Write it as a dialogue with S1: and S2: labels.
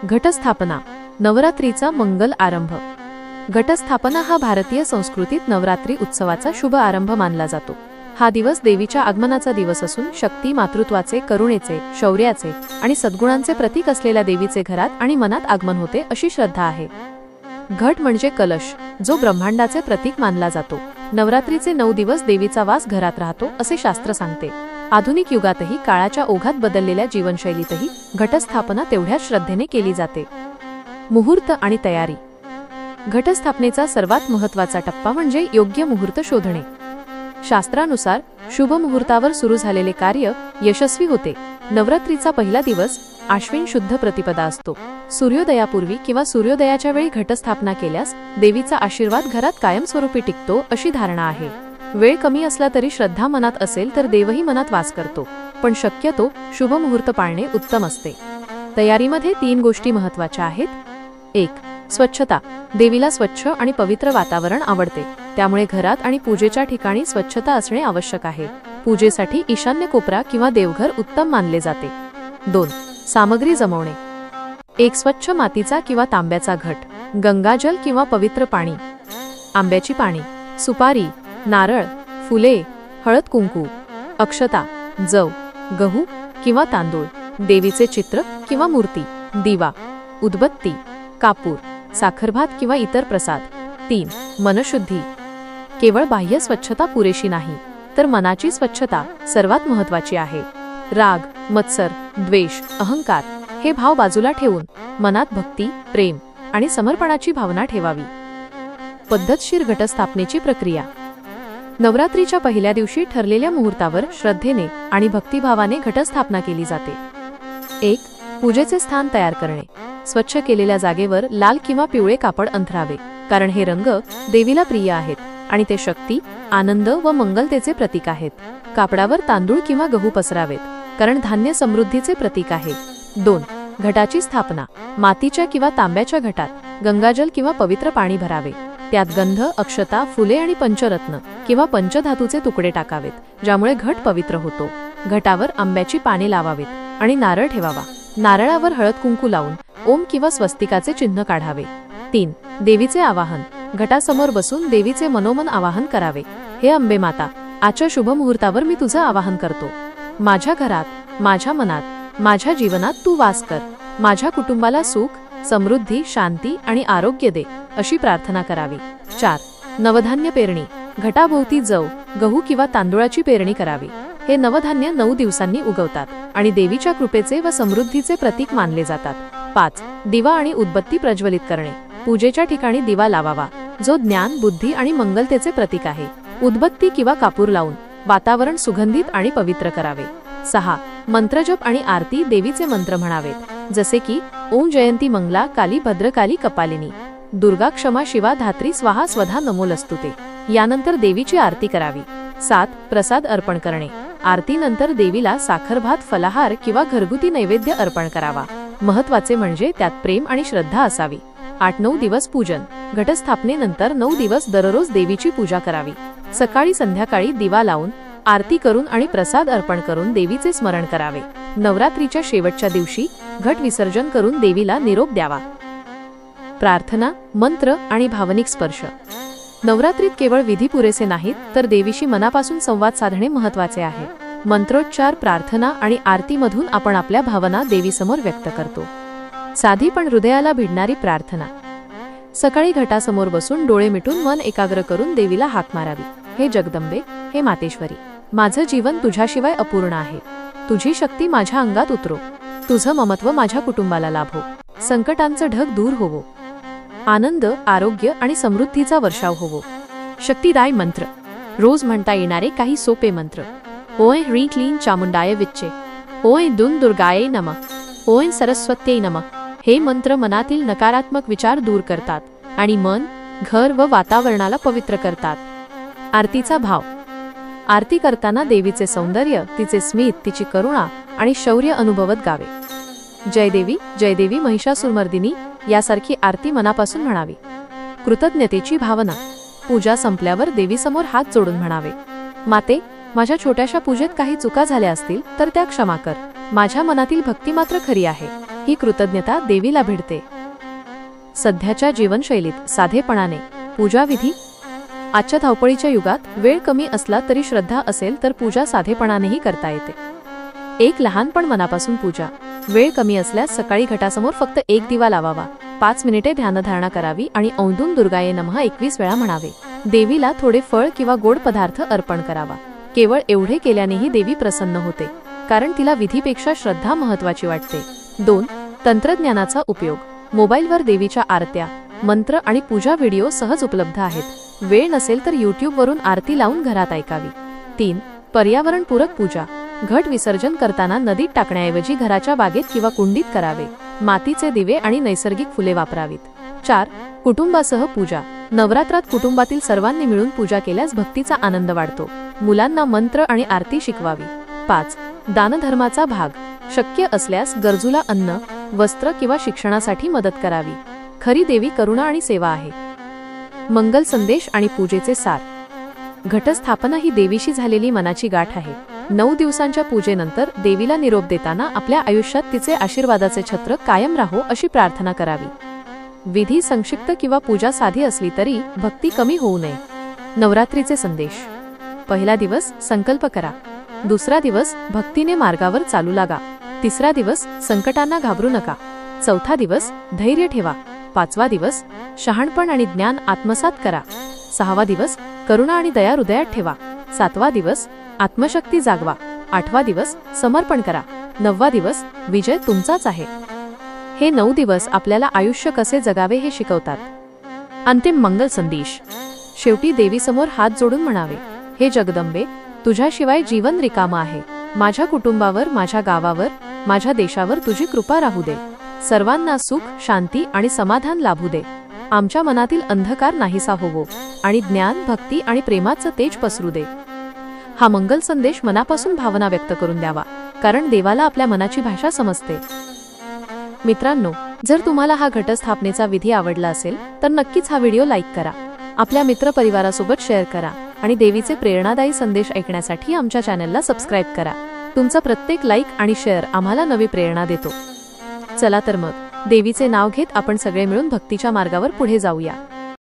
S1: घटस्थापना, नवरात्रीचा मंगल आरंभ। घटस्थापना हा भारतीय संस्कृतीत नवरात्री उत्सवाचा शुभ आरंभ मानला जातो। हा दिवस देवीच्या आगमनाचा दिवस असून शक्ती, मातृत्वाचे, करुणेचे, शौर्याचे आणि सद्गुणांचे प्रतीक असलेल्या देवीचे घरात आणि मनात आगमन होते अशी श्रद्धा आहे। घट म्हणजे कलश, जो ब्रह्मांडाचे प्रतीक मानला जातो। नवरात्रीचे 9 दिवस देवीचा वास घरात राहतो असे शास्त्र सांगते। आधुनिक युगातही काळाच्या ओघात बदललेल्या जीवनशैलीतही घटस्थापना तेवढ्याच श्रद्धेने केली जाते। मुहूर्त आणि तयारी। घटस्थापनेचा सर्वात महत्त्वाचा टप्पा म्हणजे योग्य मुहूर्त शोधणे। शास्त्रानुसार शुभ मुहूर्तावर सुरू झालेले कार्य यशस्वी होते। नवरात्रीचा पहिला दिवस आश्विन शुद्ध प्रतिपदा असतो। सूर्योदयापूर्वी किंवा सूर्योदयाच्या वेळी घटस्थापना केल्यास देवीचा आशीर्वाद घरात कायमस्वरूपी टिकतो अशी धारणा आहे। वेळ कमी असला तरी श्रद्धा मनात असेल तर देवही मनात वास करतो, पण शक्यतो शुभ मुहूर्त पाळणे उत्तम असते। तयारीमध्ये 3 गोष्टी महत्त्वाच्या आहेत। 1. स्वच्छता। देवीला स्वच्छ आणि पवित्र वातावरण आवडते, त्यामुळे घरात आणि पूजेच्या ठिकाणी स्वच्छता असणे आवश्यक आहे। पूजेसाठी ईशान्य कोपरा किंवा देवघर उत्तम मानले जाते। 2. सामग्री जमवणे। 1. स्वच्छ मातीचा किंवा तांब्याचा घट, गंगाजल किंवा पवित्र पाणी, आंब्याची पाने, सुपारी, नारळ, फुले, हळद कुंकू, अक्षता, जव, गहू किंवा तांदूळ, देवीचे चित्र किंवा मूर्ती, दिवा, उदबत्ती, कापूर, साखरभात किंवा इतर प्रसाद। 3. मनशुद्धी। केवळ बाह्य स्वच्छता पुरेशी नाही, तर मनाची स्वच्छता सर्वात महत्त्वाची आहे। राग, मत्सर, द्वेष, अहंकार हे भाव बाजूला ठेवून मनात भक्ती, प्रेम आणि समर्पणाची भावना ठेवावी। पद्धतशीर घटस्थापनेची प्रक्रिया। नवरात्रीच्या पहिल्या दिवशी ठरलेल्या मुहूर्तावर श्रद्धेने आणि भक्तिभावाने घटस्थापना केली जाते। 1. पूजेचे स्थान तयार करणे। स्वच्छ केलेल्या जागेवर लाल किंवा पिवळे कापड अंथरावे, कारण हे रंग देवीला प्रिय आहेत आणि ते शक्ती, आनंद व मंगलतेचे प्रतीक आहेत। कापडावर तांदूळ किंवा गहू पसरावेत, कारण धान्य समृद्धीचे प्रतीक आहे। 2. घटाची स्थापना। मातीच्या किंवा तांब्याच्या घटात गंगाजल किंवा पवित्र पाणी भरावे, त्यात गंध, अक्षता, फुले आणि पंचरत्न किंवा पंचधातूचे तुकडे टाकावेत, ज्यामुळे घट पवित्र होतो। घटावर आंब्याची पाने लावावेत आणि नारळ ठेवावा। नारळावर हळद कुंकू लावून ओम किंवा स्वस्तिकाचे चिन्ह काढावे। 3. देवीचे आवाहन। घटासमोर बसून देवीचे मनोमन आवाहन करावे। हे अंबे माता, आजच्या शुभ मुहूर्तावर मी तुझं आवाहन करतो। माझ्या घरात, माझ्या मनात, माझ्या जीवनात तू वास कर। माझ्या कुटुंबाला सुख, समृद्धी, शांती आणि आरोग्य दे, अशी प्रार्थना करावी। 4. नवधान्य पेरणी। घटाभोवती जव, गहू किंवा तांदूळाची पेरणी करावी। हे नवधान्य 9 दिवसांनी उगवतात आणि देवीच्या कृपेचे व समृद्धीचे प्रतीक मानले जातात। 5. दिवा आणि उदबत्ती प्रज्वलित करणे। पूजेच्या ठिकाणी दिवा लावावा, जो ज्ञान, बुद्धी आणि मंगलतेचे प्रतीक आहे। उदबत्ती किंवा कापूर लावून वातावरण सुगंधित आणि पवित्र करावे। 6. मंत्रजप आणि आरती। देवीचे मंत्र म्हणावेत, जसे की ओम जयंती मंगला काली भद्रकाली कपालिनी, दुर्गा क्षमा शिवा धात्री स्वाहा स्वधा नमोस्तुते। यानंतर देवीची आरती करावी। 7. प्रसाद अर्पण करणे। आरतीनंतर देवीला साखरभात, फलाहार किंवा घरगुती नैवेद्य अर्पण करावा। महत्त्वाचे म्हणजे त्यात प्रेम आणि श्रद्धा असावी। 8-9 दिवस पूजन। घटस्थापनेनंतर 9 दिवस दररोज देवीची पूजा करावी। सकाळी संध्याकाळी दिवा लावून, आरती करून आणि प्रसाद अर्पण करून देवीचे स्मरण करावे। नवरात्रीच्या शेवटच्या दिवशी घट विसर्जन करून देवीला निरोप द्यावा। प्रार्थना, मंत्र आणि भावनिक स्पर्श। नवरात्रीत केवळ विधी पुरेसे नाहीत, तर देवीशी मनापासून संवाद साधणे महत्त्वाचे आहे। मंत्रोच्चार, प्रार्थना आणि आरतीमधून आपण आपल्या भावना देवीसमोर व्यक्त करतो। साधी पण हृदयाला भिडणारी प्रार्थना। सकाळी घटासमोर बसून डोळे मिटून मन एकाग्र करून देवीला हाक मारावी। हे जगदंबे, हे मातेश्वरी, माझं जीवन तुझ्याशिवाय अपूर्ण आहे। तुझी शक्ती माझ्या अंगात उतरो। तुझं ममत्व माझ्या कुटुंबाला लाभो। संकटांचं ढग दूर होवो। आनंद, आरोग्य आणि समृद्धीचा वर्षाव होवो। शक्तिदाय मंत्र। रोज म्हणता येणारे काही सोपे मंत्र। ओय ह्रीं क्लीं चामुंडाय विच्चे, ओय दुं दुर्गायै नमः, ओय सरस्वत्यै नमः। हे मंत्र मनातील नकारात्मक विचार दूर करतात आणि मन, घर व वातावरणाला पवित्र करतात। आरतीचा भाव। आरती करताना देवीचे सौंदर्य, तिचे स्मित, तिची करुणा आणि शौर्य अनुभवत गावे। जय देवी, जय देवी महिषासुरमर्दिनी यासारखी आरती मनापासून म्हणावी। कृतज्ञतेची भावना। पूजा संपल्यावर देवीसमोर हात जोडून म्हणावे, माते, माझ्या छोट्याशा पूजेत काही चुका झाल्या असतील तर त्या क्षमा कर। माझ्या मनातील भक्ती मात्र खरी आहे। ही कृतज्ञता देवीला भिडते. सध्याच्या जीवनशैलीत साधेपणाने पूजाविधी. आजच्या धावपळीच्या युगात वेळ कमी असला तरी श्रद्धा असेल तर पूजा साधेपणानेही करता येते. एक लहानपण मनापासून पूजा. वेळ कमी असल्यास सकाळी घटासमोर फक्त एक दिवा लावावा, 5 मिनिटे ध्यानधारणा करावी आणि औंदून दुर्गाये नमः 21 वेळा म्हणावे. देवीला थोडे फळ किंवा गोड पदार्थ अर्पण करावा. केवळ एवढे केल्यानेही देवी प्रसन्न होते, कारण तिला विधीपेक्षा श्रद्धा महत्त्वाची वाटते. 2. तंत्रज्ञानाचा उपयोग. मोबाईलवर देवीच्या आरत्या, मंत्र आणि पूजा व्हिडिओ सहज उपलब्ध आहेत. वेळ नसेल तर यूट्यूबवरून आरती लावून घरात ऐकावी. 3. पर्यावरणपूरक पूजा. घट विसर्जन करताना नदीत टाकण्याऐवजी घराच्या बागेत किंवा कुंडीत करावे. मातीचे दिवे आणि नैसर्गिक फुले वापरावीत. 4. कुटुंबासह पूजा. नवरात्रात कुटुंबातील सर्वांनी मिळून पूजा केल्यास भक्तीचा आनंद वाढतो. मुलांना मंत्र आणि आरती शिकवावी. 5. दानधर्माचा भाग. शक्य असल्यास गरजूला अन्न, वस्त्र किंवा शिक्षणासाठी मदत करावी. खरी देवी करुणा आणि सेवा आहे. मंगल संदेश आणि पूजेचे सार. घटस्थापना ही देवीशी झालेली मनाची गाठ आहे. 9 दिवसांच्या पूजेनंतर देवीला निरोप देताना आपल्या आयुष्यात तिचे आशीर्वादाचे छत्र कायम राहो अशी प्रार्थना करावी. विधी संक्षिप्त किंवा पूजा साधी असली तरी भक्ती कमी होऊ नये. नवरात्रीचे संदेश. पहिला दिवस संकल्प करा. दुसरा दिवस भक्तीने मार्गावर चालू लागा. तिसरा दिवस संकटांना घाबरू नका. चौथा दिवस धैर्य ठेवा. 5वा दिवस शहाणपण आणि ज्ञान आत्मसात करा. 6वा दिवस करुणा आणि दया हृदयात ठेवा. 7वा दिवस आत्मशक्ती जागवा. 8वा दिवस समर्पण करा. 9वा दिवस विजय तुमचाच आहे. हे 9 दिवस आपल्याला आयुष्य कसे जगावे हे शिकवतात. अंतिम मंगल संदेश. शेवटी देवीसमोर हात जोडून म्हणावे, हे जगदंबे, तुझ्याशिवाय जीवन रिकामं आहे. माझ्या कुटुंबावर, माझ्या गावावर, माझ्या देशावर तुझी कृपा राहू दे. सर्वांना सुख, शांती आणि समाधान लाभू दे. आमच्या मनातील अंधकार नाहीसा होवो आणि ज्ञान, भक्ती आणि प्रेमाचं तेज पसरू दे. हा मंगल संदेश मनापासून भावना व्यक्त करून द्यावा, कारण देवाला आपल्या मनाची भाषा समजते. मित्रांनो, जर तुम्हाला हा घटस्थापनेचा विधी आवडला असेल तर नक्कीच हा व्हिडिओ लाईक करा, आपल्या मित्रपरिवारासोबत शेअर करा आणि देवीचे प्रेरणादायी संदेश ऐकण्यासाठी आमच्या चॅनलला सबस्क्राईब करा. तुमचा प्रत्येक लाईक आणि शेअर आम्हाला नवी प्रेरणा देतो. चला तर मग, देवीचे नाव घेत आपण सगळे मिळून भक्तीच्या मार्गावर पुढे जाऊया.